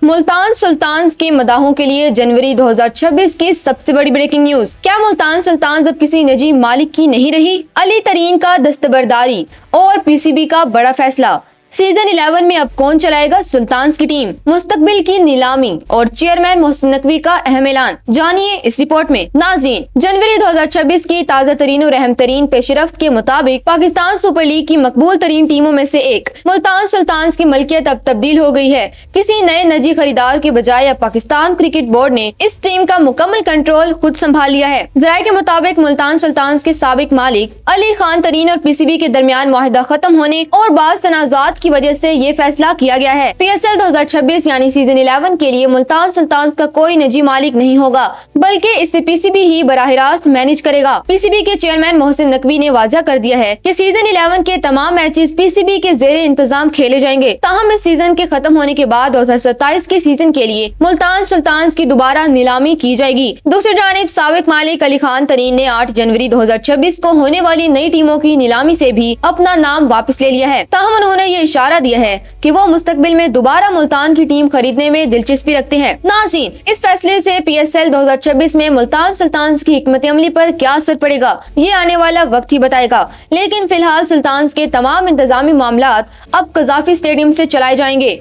Multan sultans के मदाहों के लिए जनवरी 2026 की सबसे बड़ी ब्रेकिंग न्यूज। क्या मुल्तान सुल्तान्स अब किसी निजी मालिक की नहीं रही? अली तरीन का दस्तबरदारी और पीसीबी का बड़ा फैसला। सीजन 11 में अब कौन चलाएगा सुल्तान्स की टीम? मुस्तकबिल की नीलामी और चेयरमैन मोहसिन नकवी का अहम ऐलान, जानिए इस रिपोर्ट में। नाज़रीन, जनवरी 2026 की ताज़ा तरीन और अहम तरीन पेशरफ्त के मुताबिक पाकिस्तान सुपर लीग की मकबूल तरीन टीमों में से एक मुल्तान सुल्तान्स की मलकियत अब तब्दील हो गई है। किसी नए निजी खरीदार के बजाय अब पाकिस्तान क्रिकेट बोर्ड ने इस टीम का मुकम्मल कंट्रोल खुद संभाल लिया है। जराये के मुताबिक मुल्तान सुल्तान्स के साबिक मालिक अली खान तरीन और पीसीबी के दरमियान मुआहदा खत्म होने और बाज़ तनाज़ात की वजह से ये फैसला किया गया है। पीएसएल 2026 यानी सीजन 11 के लिए मुल्तान सुल्तान्स का कोई निजी मालिक नहीं होगा, बल्कि इसे पीसीबी ही बराह रास्त मैनेज करेगा। पीसीबी के चेयरमैन मोहसिन नकवी ने वाज़ा कर दिया है कि सीजन 11 के तमाम मैचेस पीसीबी के ज़ेरे इंतजाम खेले जाएंगे। ताहम इस सीजन के खत्म होने के बाद 2027 के सीजन के लिए मुल्तान सुल्तान्स की दोबारा नीलामी की जाएगी। दूसरी जानिब साबिक मालिक अली खान तरीन ने 8 जनवरी 2026 को होने वाली नई टीमों की नीलामी से भी अपना नाम वापस ले लिया है। ताहम उन्होंने ये इशारा दिया है कि वो मुस्तकबिल में दोबारा मुल्तान की टीम खरीदने में दिलचस्पी रखते हैं। नाज़रीन, इस फैसले से पीएसएल 2026 में मुल्तान सुल्तान्स की हिकमत अमली पर क्या असर पड़ेगा, ये आने वाला वक्त ही बताएगा। लेकिन फिलहाल सुल्तान्स के तमाम इंतजामी मामलात अब कज़ाफी स्टेडियम से चलाए जाएंगे।